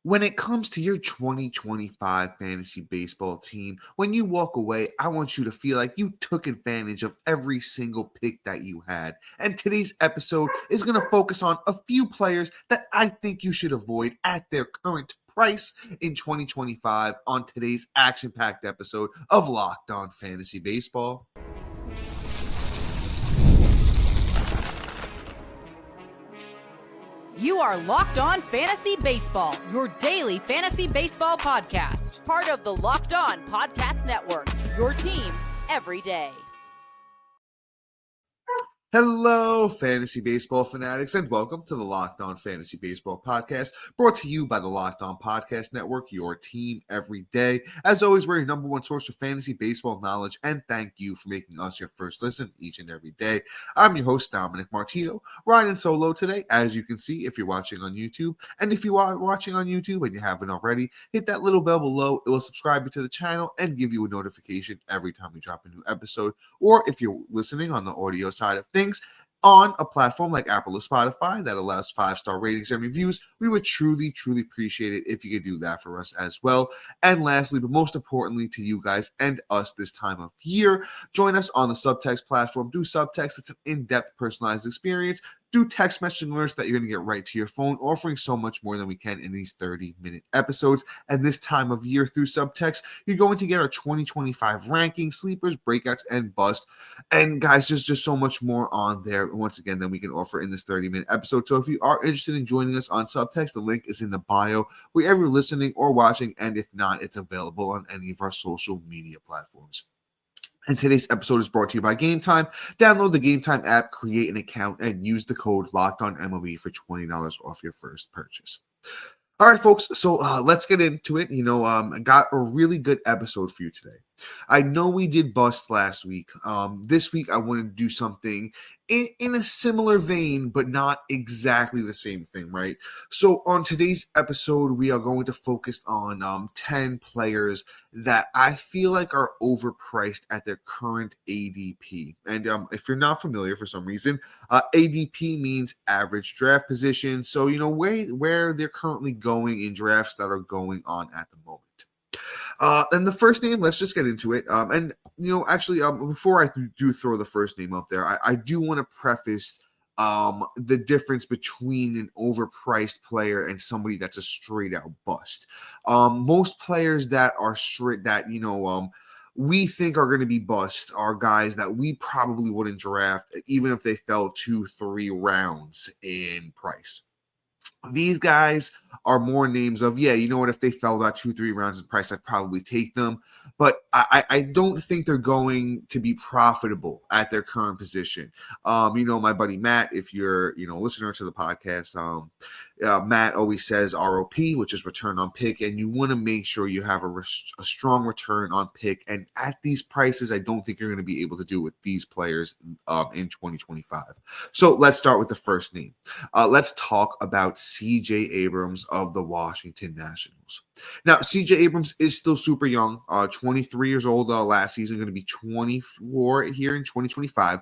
When it comes to your 2025 fantasy baseball team, when you walk away, I want you to feel like you took advantage of every single pick that you had. And today's episode is going to focus on a few players that I think you should avoid at their current price in 2025 on today's action-packed episode of Locked On Fantasy Baseball. You are Locked On Fantasy Baseball, your daily fantasy baseball podcast. Part of the Locked On Podcast Network, your team every day. Hello, fantasy baseball fanatics, and welcome to the Locked On Fantasy Baseball podcast, brought to you by the Locked On Podcast Network, your team every day. As always, we're your number one source for fantasy baseball knowledge, and thank you for making us your first listen each and every day. I'm your host, Dominick Martino, riding solo today, as you can see if you're watching on YouTube. And if you are watching on YouTube and you haven't already, hit that little bell below. It will subscribe you to the channel and give you a notification every time we drop a new episode. Or if you're listening on the audio side of things, on a platform like Apple or Spotify that allows 5-star ratings and reviews, we would truly appreciate it if you could do that for us as well. And lastly, but most importantly to you guys and us this time of year, join us on the Subtext platform. Do Subtext. It's an in-depth personalized experience. Do text messaging alerts that you're going to get right to your phone, offering so much more than we can in these 30-minute episodes. And this time of year through Subtext, you're going to get our 2025 rankings, sleepers, breakouts, and busts. And guys, just so much more on there, once again, than we can offer in this 30-minute episode. So if you are interested in joining us on Subtext, the link is in the bio, wherever you're listening or watching. And if not, it's available on any of our social media platforms. And today's episode is brought to you by Game Time. Download the Game Time app, create an account, and use the code LOCKEDONMLB for $20 off your first purchase. All right, folks, so let's get into it. I got a really good episode for you today. I know we did bust last week. This week, I wanted to do something in a similar vein, but not exactly the same thing, right? So on today's episode, we are going to focus on 10 players that I feel like are overpriced at their current ADP. And if you're not familiar for some reason, ADP means average draft position. So, where they're currently going in drafts that are going on at the moment. And the first name, let's just get into it. Before I do throw the first name up there, I do want to preface the difference between an overpriced player and somebody that's a straight out bust. Most players that are straight, we think are going to be bust are guys that we probably wouldn't draft, even if they fell 2-3 rounds in price. These guys are more names of, if they fell about 2-3 rounds in price, I'd probably take them. But I don't think they're going to be profitable at their current position. My buddy Matt, if you're, a listener to the podcast, Matt always says ROP, which is return on pick, and you want to make sure you have a strong return on pick. And at these prices, I don't think you're going to be able to do with these players in 2025. So let's start with the first name. Let's talk about CJ Abrams of the Washington Nationals. Now, CJ Abrams is still super young, 23 years old last season, going to be 24 here in 2025.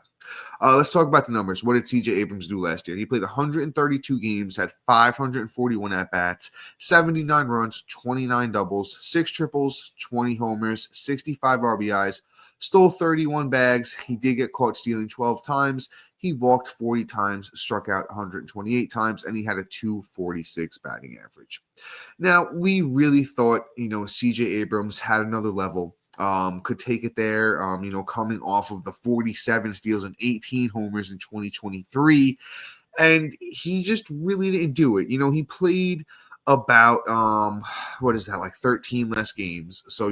Let's talk about the numbers. What did CJ Abrams do last year? He played 132 games, had 541 at-bats, 79 runs, 29 doubles, 6 triples, 20 homers, 65 RBIs, stole 31 bags. He did get caught stealing 12 times. He walked 40 times, struck out 128 times, and he had a .246 batting average. Now, we really thought, CJ Abrams had another level. Could take it there, coming off of the 47 steals and 18 homers in 2023. And he just really didn't do it. He played about, 13 less games. So,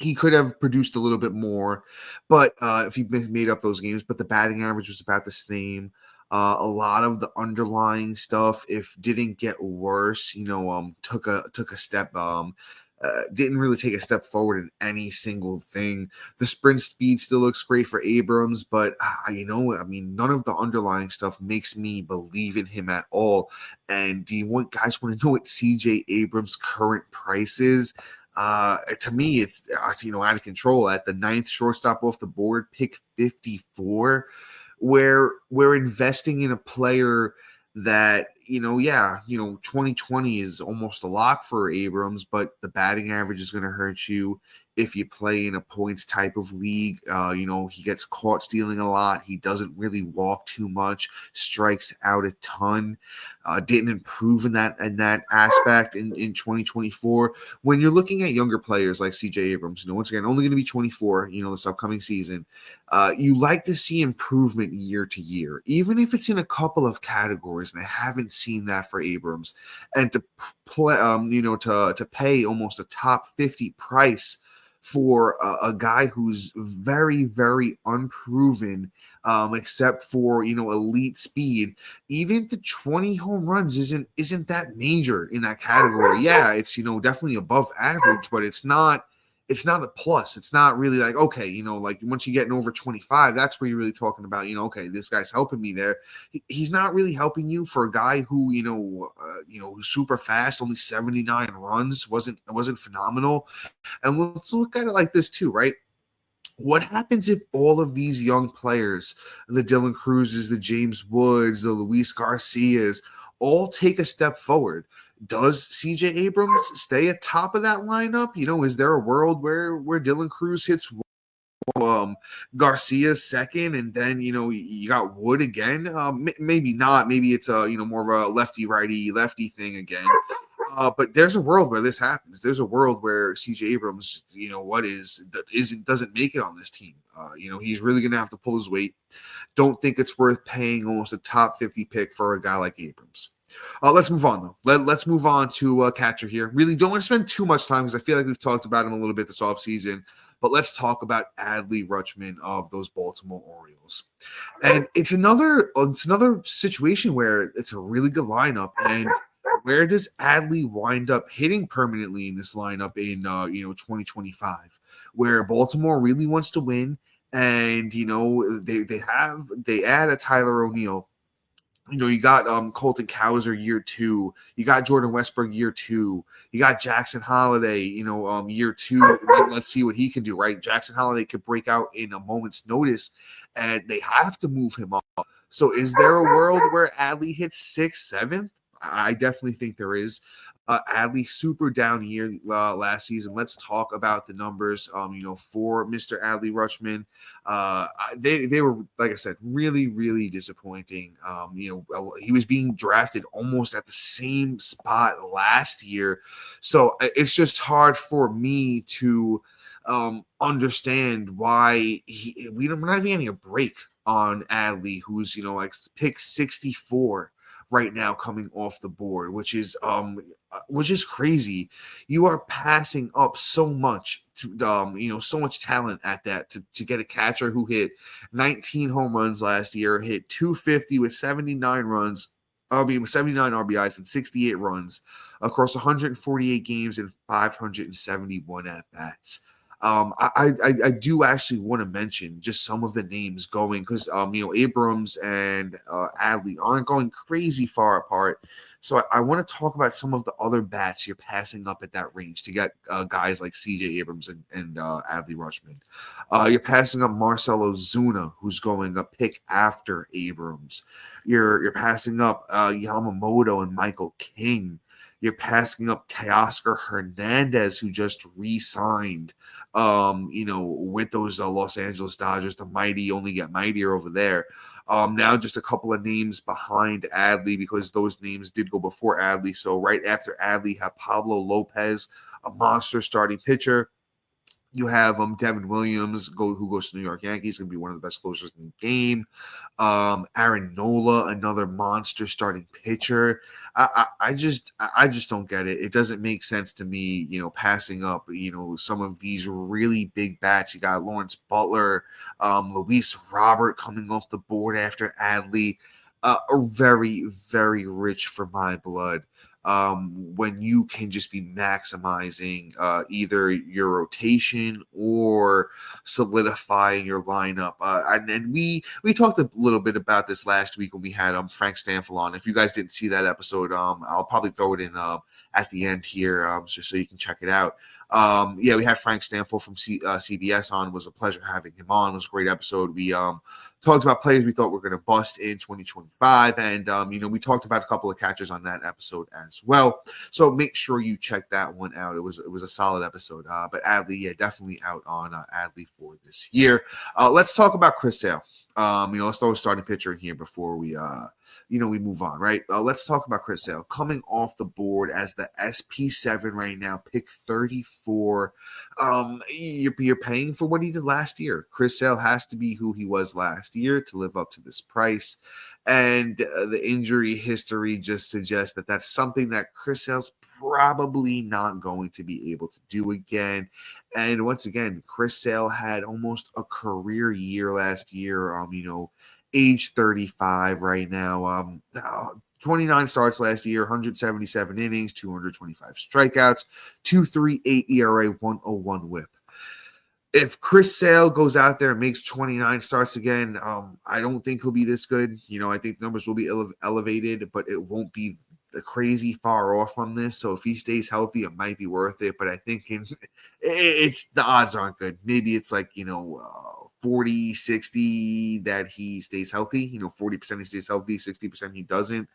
he could have produced a little bit more, but if he made up those games, but the batting average was about the same. A lot of the underlying stuff, if didn't get worse, took a step, didn't really take a step forward in any single thing. The sprint speed still looks great for Abrams, but none of the underlying stuff makes me believe in him at all. And do you guys want to know what CJ Abrams' current price is? To me, it's out of control. At the 9th shortstop off the board, pick 54, where we're investing in a player that 2020 is almost a lock for Abrams, but the batting average is going to hurt you if you play in a points type of league. He gets caught stealing a lot. He doesn't really walk too much, strikes out a ton. Didn't improve in that aspect in 2024. When you're looking at younger players like CJ Abrams, once again, only going to be 24, this upcoming season, you like to see improvement year to year, even if it's in a couple of categories. And I haven't seen that for Abrams. And to play, to pay almost a top 50 price for a guy who's very, very unproven, except for elite speed. Even the 20 home runs isn't that major in that category. Yeah, it's definitely above average, but it's not a plus. It's not really like, okay, like once you get over 25, that's where you're really talking about, okay, this guy's helping me there. He's not really helping you for a guy who, who's super fast, only 79 runs, wasn't phenomenal. And let's look at it like this too, right? What happens if all of these young players, the Dylan Cruzes, the James Woods, the Luis Garcias, all take a step forward? Does CJ Abrams stay at top of that lineup? Is there a world where Dylan Cruz hits Garcia second, and then you got Wood again? Maybe not. Maybe it's a more of a lefty righty lefty thing again. But there's a world where this happens. There's a world where CJ Abrams, doesn't make it on this team. He's really going to have to pull his weight. Don't think it's worth paying almost a top 50 pick for a guy like Abrams. Let's move on, though. Let's move on to a catcher here. Really don't want to spend too much time because I feel like we've talked about him a little bit this offseason. But let's talk about Adley Rutschman of those Baltimore Orioles. And it's another situation where it's a really good lineup. And where does Adley wind up hitting permanently in this lineup in 2025, where Baltimore really wants to win, and they add a Tyler O'Neill. You got Colton Cowser year 2. You got Jordan Westburg year 2. You got Jackson Holiday, year 2. Let's see what he can do, right? Jackson Holiday could break out in a moment's notice, and they have to move him up. So is there a world where Adley hits 6th, 7th? I definitely think there is. Adley, super down year last season. Let's talk about the numbers, for Mr. Adley Rutschman. They were, like I said, really, really disappointing. He was being drafted almost at the same spot last year. So it's just hard for me to understand why we're not even getting a break on Adley, who's, pick 64 right now coming off the board, which is crazy. You are passing up so much to, so much talent at that to get a catcher who hit 19 home runs last year, hit 250 with 79 runs, with 79 RBIs and 68 runs across 148 games and 571 at-bats. I do actually want to mention just some of the names going, because Abrams and Adley aren't going crazy far apart. So I want to talk about some of the other bats you're passing up at that range to get guys like CJ Abrams and Adley Rutschman. You're passing up Marcell Ozuna, who's going a pick after Abrams. You're passing up Yamamoto and Michael King. You're passing up Teoscar Hernandez, who just re-signed, with those Los Angeles Dodgers. The mighty only get mightier over there. Now just a couple of names behind Adley, because those names did go before Adley. So right after Adley, you have Pablo Lopez, a monster starting pitcher. You have Devin Williams, who goes to New York Yankees, going to be one of the best closers in the game. Aaron Nola, another monster starting pitcher. I just don't get it. It doesn't make sense to me, passing up, some of these really big bats. You got Lawrence Butler, Luis Robert coming off the board after Adley. Are very, very rich for my blood. when you can just be maximizing either your rotation or solidifying your lineup. And we talked a little bit about this last week when we had Frank Stanfield on. If you guys didn't see that episode, I'll probably throw it in at the end here just so you can check it out. We had Frank Stanfield from CBS on. It was a pleasure having him on. It was a great episode. We talked about players we thought were going to bust in 2025, and we talked about a couple of catchers on that episode as well. So make sure you check that one out. It was a solid episode. But Adley, definitely out on Adley for this year. Let's talk about Chris Sale. Let's throw a starting pitcher in here before we we move on, right? Let's talk about Chris Sale coming off the board as the SP7 right now, pick 34. You're paying for what he did last year. Chris Sale has to be who he was last year to live up to this price. And the injury history just suggests that that's something that Chris Sale's probably not going to be able to do again. And once again, Chris Sale had almost a career year last year, age 35 right now. 29 starts last year, 177 innings, 225 strikeouts, 2.38 ERA, 1.01 whip. If Chris Sale goes out there and makes 29 starts again, I don't think he'll be this good. I think the numbers will be elevated, but it won't be the crazy far off from this. So if he stays healthy, it might be worth it. But I think it's the odds aren't good. Maybe it's like 40, 60 that he stays healthy. 40% he stays healthy, 60% he doesn't.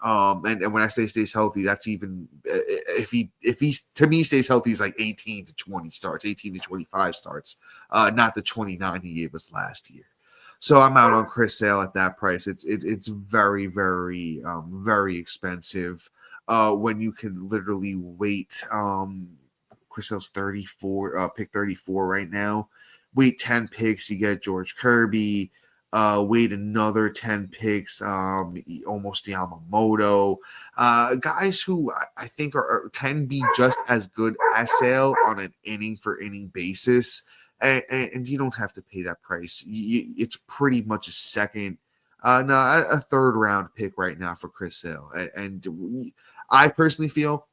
And when I say stays healthy, that's even if he to me stays healthy, he's like 18 to 20 starts, 18 to 25 starts, not the 29 he gave us last year. So I'm out on Chris Sale at that price. It's very, very, very expensive when you can literally wait. Chris Sale's 34, pick 34 right now. Wait 10 picks, you get George Kirby. Wait another 10 picks, almost Yamamoto. Guys who I think can be just as good as Sale on an inning for inning basis. And you don't have to pay that price. It's pretty much a third round pick right now for Chris Sale. And I personally feel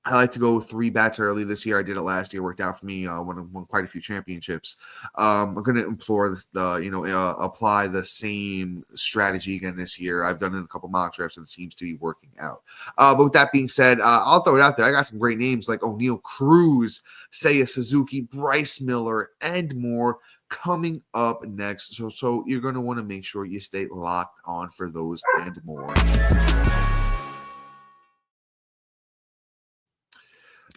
I like to go 3 bats early this year. I did it last year. Worked out for me. Won quite a few championships. I'm going to implore apply the same strategy again this year. I've done it in a couple mock drafts and it seems to be working out. But with that being said, I'll throw it out there. I got some great names like O'Neill Cruz, Seiya Suzuki, Bryce Miller, and more coming up next. So you're going to want to make sure you stay locked on for those and more.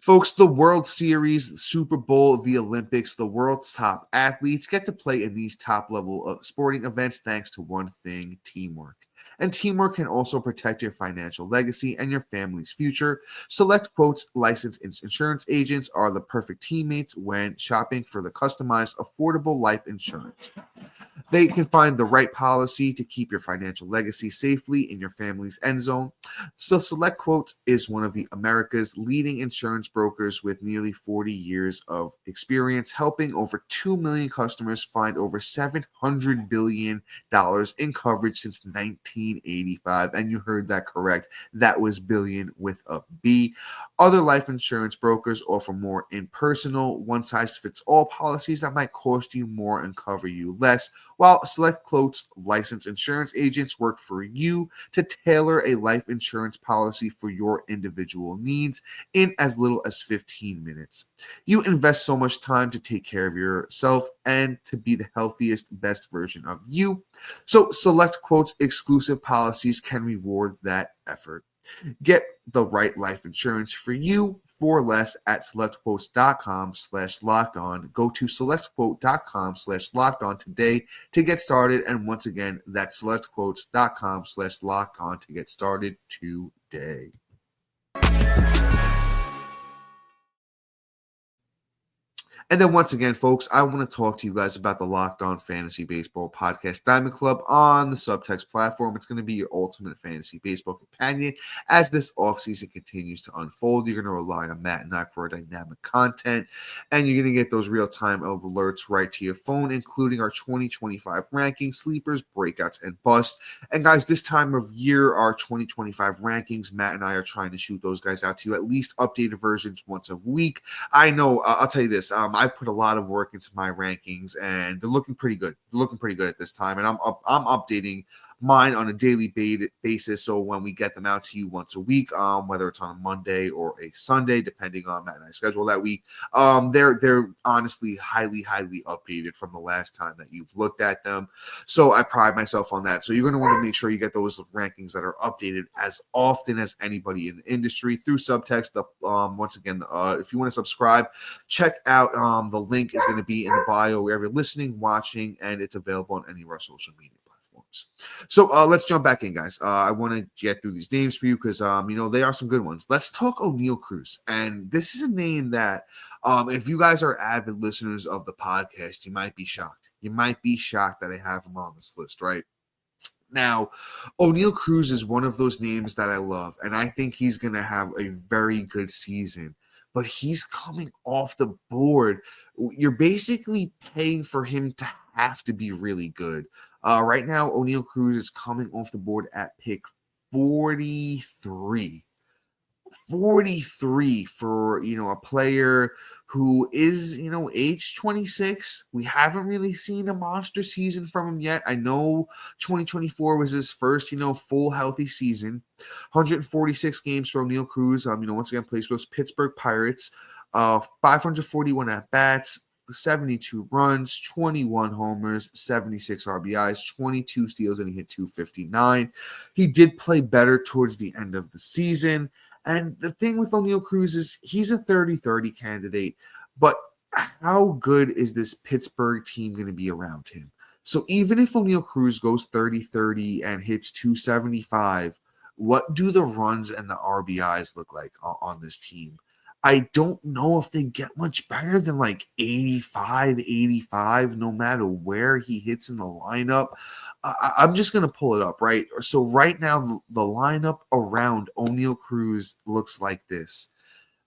Folks, the World Series, the Super Bowl, the Olympics, the world's top athletes get to play in these top-level sporting events thanks to one thing, teamwork. And teamwork can also protect your financial legacy and your family's future. Select Quote's licensed insurance agents are the perfect teammates when shopping for the customized, affordable life insurance. They can find the right policy to keep your financial legacy safely in your family's end zone. So Select Quote is one of the America's leading insurance brokers with nearly 40 years of experience, helping over 2 million customers find over $700 billion in coverage since 1985. And you heard that correct. That was billion with a B. Other life insurance brokers offer more impersonal, one-size-fits-all policies that might cost you more and cover you less, while Select Quote's licensed insurance agents work for you to tailor a life insurance policy for your individual needs in as little as 15 minutes. You invest so much time to take care of yourself and to be the healthiest, best version of you. So Select Quote's exclusive policies can reward that effort. Get the right life insurance for you for less at selectquotes.com/lockedon. Go to selectquote.com/lockedon today to get started. And once again, that's selectquotes.com/lockedon to get started today. And then once again, folks, I want to talk to you guys about the Locked On Fantasy Baseball Podcast Diamond Club on the Subtext platform. It's going to be your ultimate fantasy baseball companion as this offseason continues to unfold. You're going to rely on Matt and I for dynamic content, and you're going to get those real-time alerts right to your phone, including our 2025 rankings, sleepers, breakouts, and busts. And guys, this time of year, our 2025 rankings, Matt and I are trying to shoot those guys out to you, at least updated versions once a week. I know, I'll tell you this, I put a lot of work into my rankings, and they're looking pretty good. They're looking pretty good at this time, and I'm updating mine on a daily basis. So when we get them out to you once a week, whether it's on a Monday or a Sunday, depending on Matt and I's schedule that week, they're honestly highly updated from the last time that you've looked at them. So I pride myself on that. So you're going to want to make sure you get those rankings that are updated as often as anybody in the industry through Subtext. Once again, if you want to subscribe, check out the link is going to be in the bio wherever you're listening, watching, and it's available on any of our social media platforms. So let's jump back in, guys. I want to get through these names for you because they are some good ones. Let's talk O'Neill Cruz, and this is a name that if you guys are avid listeners of the podcast, you might be shocked. You might be shocked that I have him on this list, right? Now, O'Neill Cruz is one of those names that I love, and I think he's going to have a very good season. But he's coming off the board. You're basically paying for him to have to be really good. Right now, O'Neill Cruz is coming off the board at pick 43. 43 for, a player who is, age 26. We haven't really seen a monster season from him yet. I know 2024 was his first, full healthy season. 146 games for O'Neill Cruz. Once again, plays for those Pittsburgh Pirates. 541 at-bats, 72 runs, 21 homers, 76 RBIs, 22 steals, and he hit 259. He did play better towards the end of the season. And the thing with O'Neill Cruz is he's a 30-30 candidate, but how good is this Pittsburgh team going to be around him? So even if O'Neill Cruz goes 30-30 and hits 275, what do the runs and the RBIs look like on this team? I don't know if they get much better than like 85, no matter where he hits in the lineup. I'm just going to pull it up, right? So right now, the lineup around O'Neill Cruz looks like this.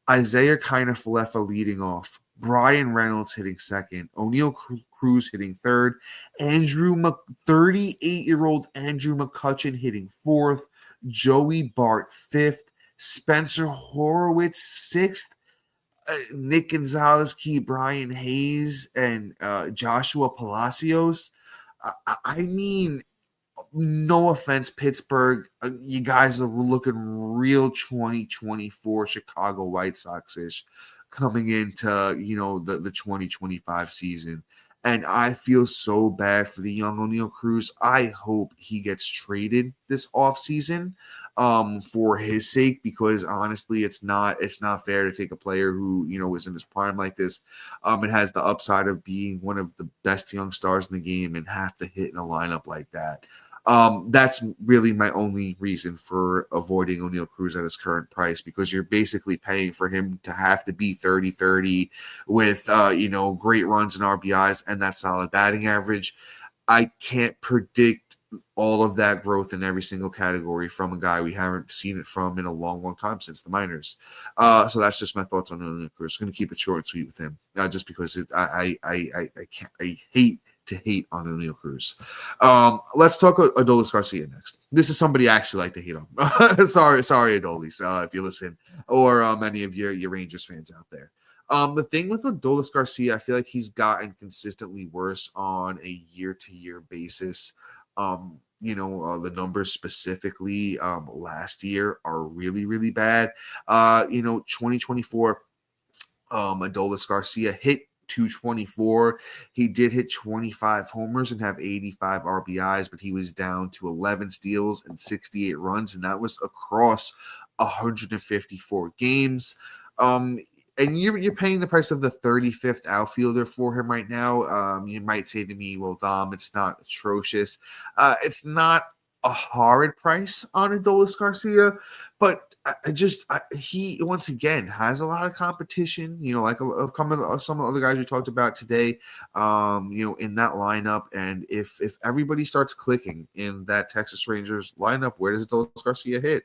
Isaiah Kiner-Falefa leading off. Brian Reynolds hitting second. O'Neill Cruz hitting third. 38-year-old Andrew McCutchen hitting fourth. Joey Bart fifth. Spencer Horwitz sixth. Nick Gonzalez, Brian Hayes, and Joshua Palacios. I mean, no offense, Pittsburgh. You guys are looking real 2024 Chicago White Sox-ish coming into, the 2025 season. And I feel so bad for the young O'Neill Cruz. I hope he gets traded this offseason for his sake, because honestly, it's not fair to take a player who, is in his prime like this. It has the upside of being one of the best young stars in the game and have to hit in a lineup like that. That's really my only reason for avoiding O'Neill Cruz at his current price, because you're basically paying for him to have to be 30-30 with, great runs and RBIs and that solid batting average. I can't predict all of that growth in every single category from a guy we haven't seen it from in a long time since the minors. So that's just my thoughts on O'Neill Cruz. Going to keep it short and sweet with him, just because I hate to hate on O'Neill Cruz. Let's talk Adolis Garcia next. This is somebody I actually like to hate on. sorry, Adolis, if you listen, or many of your Rangers fans out there. The thing with Adolis Garcia, I feel like he's gotten consistently worse on a year-to-year basis. The numbers specifically last year are really bad. 2024, Adolis Garcia hit 224. He did hit 25 homers and have 85 RBIs, but he was down to 11 steals and 68 runs, and that was across 154 games. And you're paying the price of the 35th outfielder for him right now. You might say to me, well, Dom, it's not atrocious. It's not a horrid price on Adolis Garcia, but he once again has a lot of competition. Like some of the other guys we talked about today. In that lineup, and if everybody starts clicking in that Texas Rangers lineup, where does Adolis Garcia hit?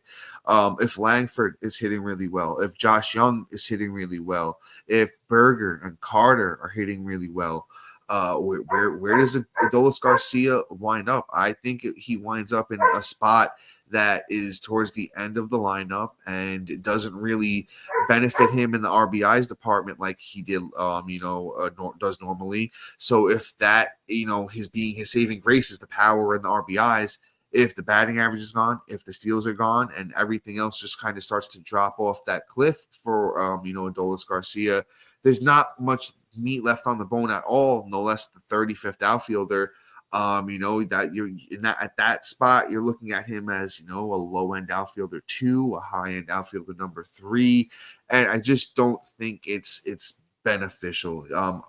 If Langford is hitting really well, if Josh Young is hitting really well, if Berger and Carter are hitting really well. Where does Adolis Garcia wind up? I think he winds up in a spot that is towards the end of the lineup, and it doesn't really benefit him in the RBIs department like he did, does normally. So if that, his saving grace is the power and the RBIs. If the batting average is gone, if the steals are gone, and everything else just kind of starts to drop off that cliff for, Adolis Garcia, there's not much meat left on the bone at all, no less the 35th outfielder. That you're in that at that spot, you're looking at him as, a low end outfielder 2, a high end outfielder number 3. And I just don't think it's beneficial. I'm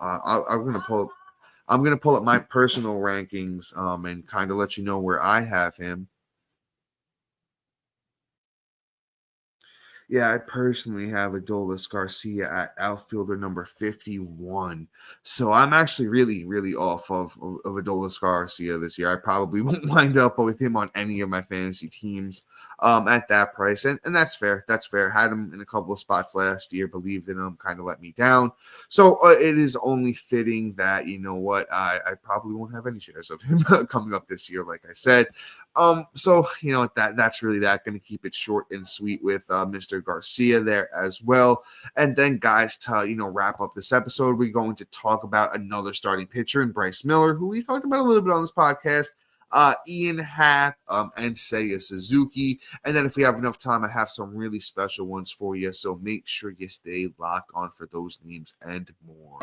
gonna pull up my personal rankings and kind of let you know where I have him. Yeah, I personally have Adolis Garcia at outfielder number 51. So I'm actually really, really off of Adolis Garcia this year. I probably won't wind up with him on any of my fantasy teams at that price. And that's fair. That's fair. Had him in a couple of spots last year, believed in him, kind of let me down. So it is only fitting that, I probably won't have any shares of him coming up this year, like I said. So that's really that. Going to keep it short and sweet with Mr. Garcia there as well. And then, guys, to wrap up this episode, we're going to talk about another starting pitcher in Bryce Miller, who we talked about a little bit on this podcast. Ian Happ and Seiya Suzuki. And then if we have enough time, I have some really special ones for you. So make sure you stay locked on for those names and more.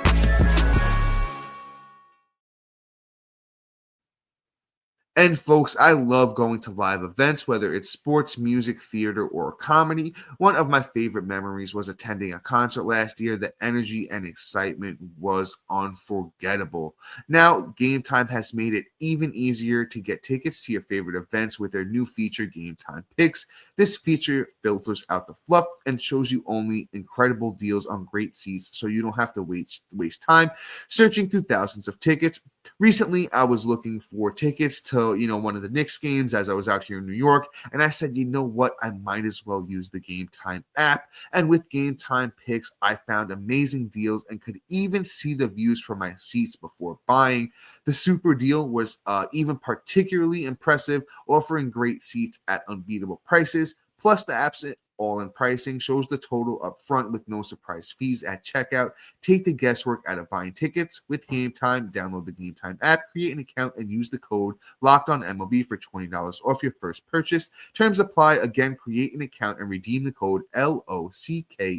And folks, I love going to live events, whether it's sports, music, theater, or comedy. One of my favorite memories was attending a concert last year. The energy and excitement was unforgettable. Now, Game Time has made it even easier to get tickets to your favorite events with their new feature, Game Time Picks. This feature filters out the fluff and shows you only incredible deals on great seats, so you don't have to waste time searching through thousands of tickets. Recently, I was looking for tickets to, one of the Knicks games as I was out here in New York, and I said, you know what, I might as well use the Game Time app. And with Game Time Picks, I found amazing deals and could even see the views from my seats before buying. The super deal was even particularly impressive, offering great seats at unbeatable prices. Plus, the app's all-in pricing shows the total up front with no surprise fees at checkout. Take the guesswork out of buying tickets with Game Time. Download the Game Time app, create an account, and use the code LOCKEDONMLB for $20 off your first purchase. Terms apply. Again, create an account and redeem the code LOCKEDONMLB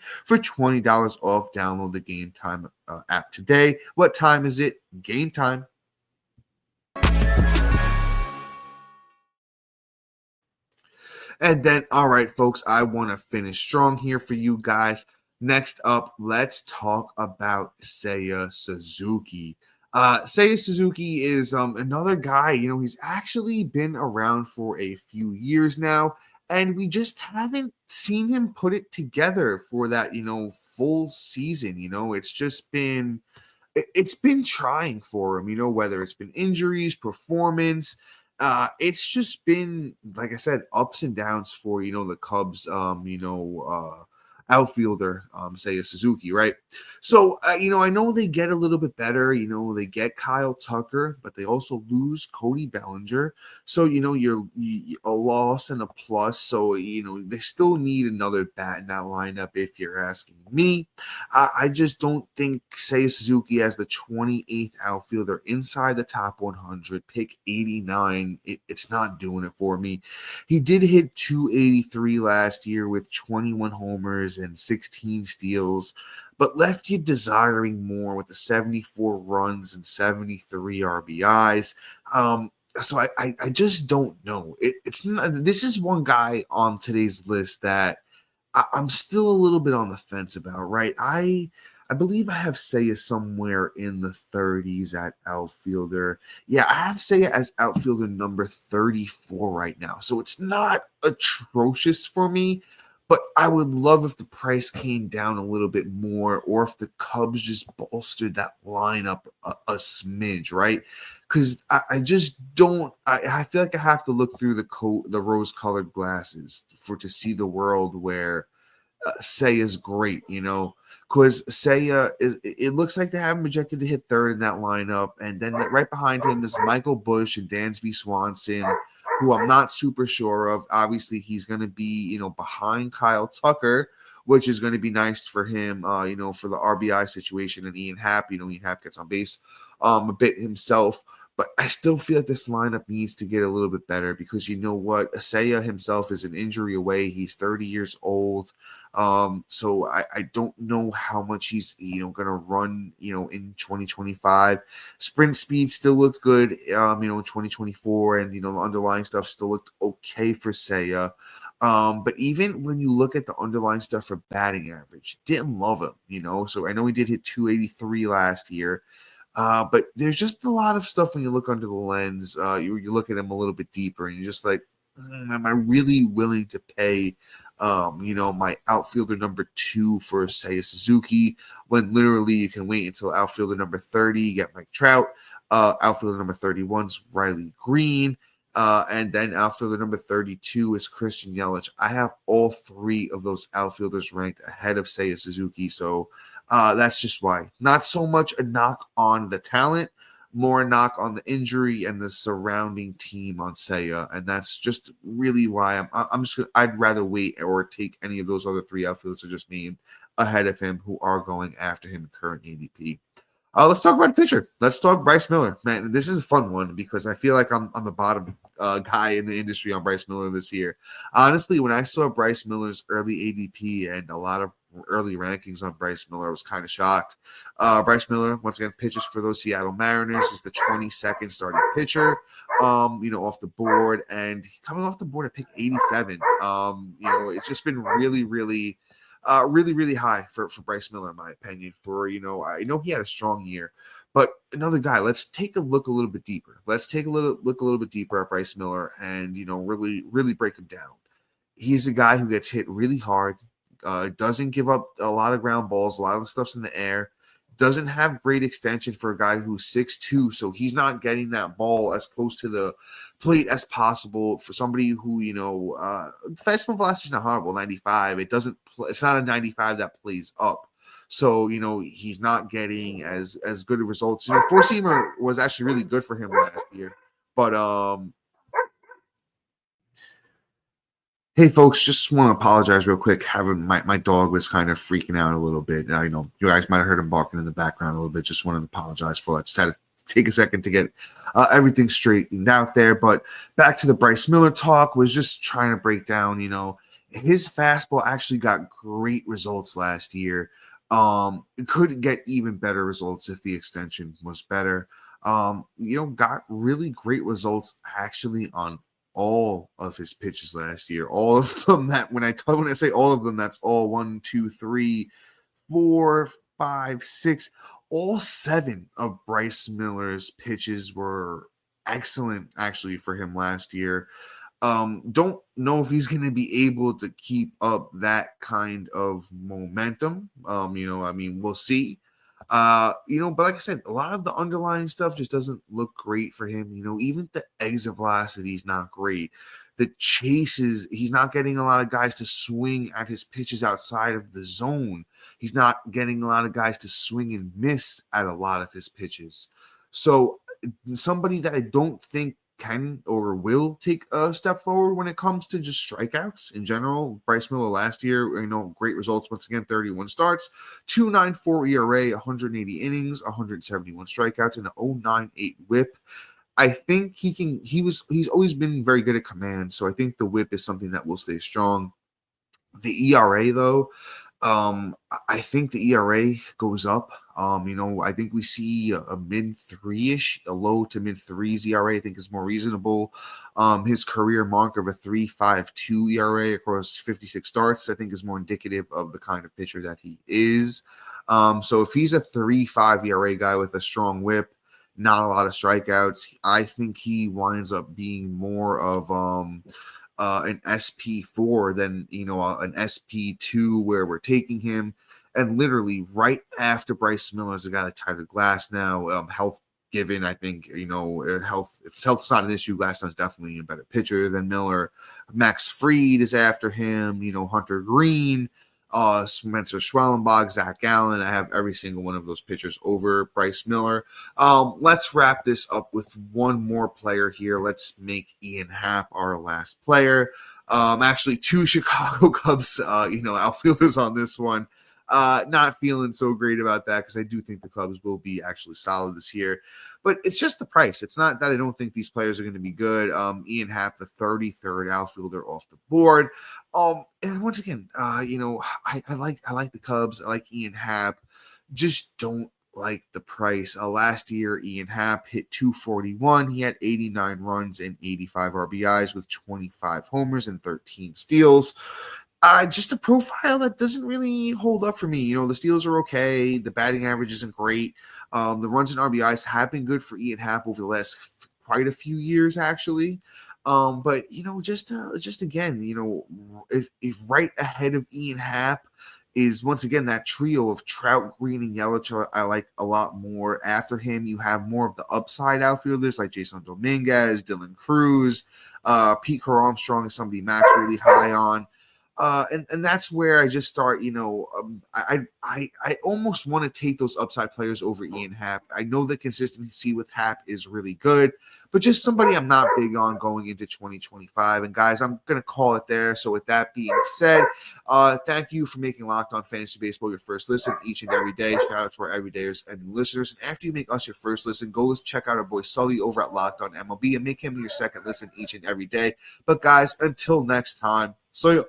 for $20 off. Download the Game Time app today. What time is it? Game time. And then, all right, folks, I want to finish strong here for you guys. Next up, let's talk about Seiya Suzuki. Seiya Suzuki is another guy, he's actually been around for a few years now, and we just haven't seen him put it together for that, full season. It's been trying for him, whether it's been injuries, performance. It's just been, like I said, ups and downs for, the Cubs, outfielder, Seiya Suzuki, right? So, I know they get a little bit better. They get Kyle Tucker, but they also lose Cody Bellinger. So, you're a loss and a plus. So, they still need another bat in that lineup if you're asking me. I just don't think Seiya Suzuki as the 28th outfielder inside the top 100, pick 89, it's not doing it for me. He did hit 283 last year with 21 homers and 16 steals, but left you desiring more with the 74 runs and 73 RBIs. So I just don't know. It's not, this is one guy on today's list that I'm still a little bit on the fence about, right? I believe I have Seiya somewhere in the 30s at outfielder. Yeah, I have Seiya as outfielder number 34 right now. So it's not atrocious for me, but I would love if the price came down a little bit more, or if the Cubs just bolstered that lineup a smidge, right? Because I just don't. I feel like I have to look through the rose-colored glasses to see the world where Seiya is great, because Seiya it looks like they have him projected to hit third in that lineup, and then right behind him is Michael Busch and Dansby Swanson, who I'm not super sure of. Obviously, he's going to be, behind Kyle Tucker, which is going to be nice for him, for the RBI situation, and Ian Happ. Ian Happ gets on base a bit himself. But I still feel like this lineup needs to get a little bit better, because you know what? Seiya himself is an injury away. He's 30 years old. So I don't know how much he's, going to run, in 2025. Sprint speed still looked good, in 2024. And, the underlying stuff still looked okay for Seiya. But even when you look at the underlying stuff for batting average, didn't love him, So I know he did hit 283 last year. But there's just a lot of stuff when you look under the lens. You look at him a little bit deeper, and you're just like, am I really willing to pay, my outfielder number 2 for Seiya Suzuki, when literally you can wait until outfielder number 30, you get Mike Trout, outfielder number 31 is Riley Green, and then outfielder number 32 is Christian Yelich. I have all 3 of those outfielders ranked ahead of Seiya Suzuki, so that's just why. Not so much a knock on the talent, more a knock on the injury and the surrounding team on Seiya, and that's just really why I'd rather wait or take any of those other 3 outfielders I just named ahead of him, who are going after him in current ADP. Let's talk about a pitcher. Let's talk Bryce Miller. Man, this is a fun one, because I feel like I'm the bottom guy in the industry on Bryce Miller this year. Honestly, when I saw Bryce Miller's early ADP and a lot of early rankings on Bryce Miller, I was kind of shocked. Bryce Miller, once again, pitches for those Seattle Mariners, is the 22nd starting pitcher, off the board, and coming off the board at pick 87. It's just been really, really high for Bryce Miller, in my opinion. I know he had a strong year, but another guy. Let's take a look a little bit deeper. Let's take a little bit deeper at Bryce Miller, and really, really break him down. He's a guy who gets hit really hard. Doesn't give up a lot of ground balls. A lot of the stuff's in the air. Doesn't have great extension for a guy who's 6'2", so he's not getting that ball as close to the plate as possible. For somebody who, fastball velocity is not horrible, 95. It's not a 95 that plays up. So, he's not getting as good of results. Four-seamer was actually really good for him last year. But hey, folks, just want to apologize real quick. My dog was kind of freaking out a little bit. I know you guys might have heard him barking in the background a little bit. Just wanted to apologize for that. Just had to take a second to get everything straightened out there. But back to the Bryce Miller talk, was just trying to break down, his fastball actually got great results last year. It could get even better results if the extension was better. Got really great results actually on all of his pitches last year. All of them, that when I say all of them, that's all 1, 2, 3, 4, 5, 6. All 7 of Bryce Miller's pitches were excellent actually for him last year. Don't know if he's going to be able to keep up that kind of momentum. We'll see. But like I said, a lot of the underlying stuff just doesn't look great for him. Even the exit velocity is not great. The chases, he's not getting a lot of guys to swing at his pitches outside of the zone. He's not getting a lot of guys to swing and miss at a lot of his pitches. So somebody that I don't think can or will take a step forward when it comes to just strikeouts in general. Bryce Miller last year, great results. Once again, 31 starts, 2.94 ERA, 180 innings, 171 strikeouts, and an 0.98 WHIP. I think he's always been very good at command, so I think the WHIP is something that will stay strong. The ERA, though, I think the ERA goes up. I think we see a mid three-ish, a low to mid threes ERA. I think is more reasonable. His career mark of a 3.52 ERA across 56 starts, I think, is more indicative of the kind of pitcher that he is. So if he's a 3.5 ERA guy with a strong whip, not a lot of strikeouts, I think he winds up being more of an SP4 than an SP2 where we're taking him. And literally right after Bryce Miller is the guy that tied the glass now. Health given, I think health. If health's not an issue, Glasnow's definitely a better pitcher than Miller. Max Fried is after him. Hunter Green, Spencer Schwellenbach, Zach Gallen. I have every single one of those pitchers over Bryce Miller. Let's wrap this up with one more player here. Let's make Ian Happ our last player. Actually, two Chicago Cubs, outfielders on this one. Not feeling so great about that because I do think the Cubs will be actually solid this year. But it's just the price. It's not that I don't think these players are going to be good. Ian Happ, the 33rd outfielder off the board. And once again, I like the Cubs. I like Ian Happ. Just don't like the price. Last year, Ian Happ hit 241. He had 89 runs and 85 RBIs with 25 homers and 13 steals. Just a profile that doesn't really hold up for me. The steals are okay. The batting average isn't great. The runs and RBIs have been good for Ian Happ over the last quite a few years, actually. But just again, if right ahead of Ian Happ is once again that trio of Trout, Green, and Yelich I like a lot more. After him, you have more of the upside outfielders like Jason Dominguez, Dylan Cruz, Pete Crow Armstrong is somebody Matt's really high on. And that's where I just start, I almost want to take those upside players over Ian Happ. I know the consistency with Happ is really good, but just somebody I'm not big on going into 2025. And guys, I'm going to call it there. So with that being said, thank you for making Locked On Fantasy Baseball your first listen each and every day. Shout out to our everydayers and new listeners. And after you make us your first listen, go check out our boy Sully over at Locked On MLB and make him your second listen each and every day. But guys, until next time, see ya.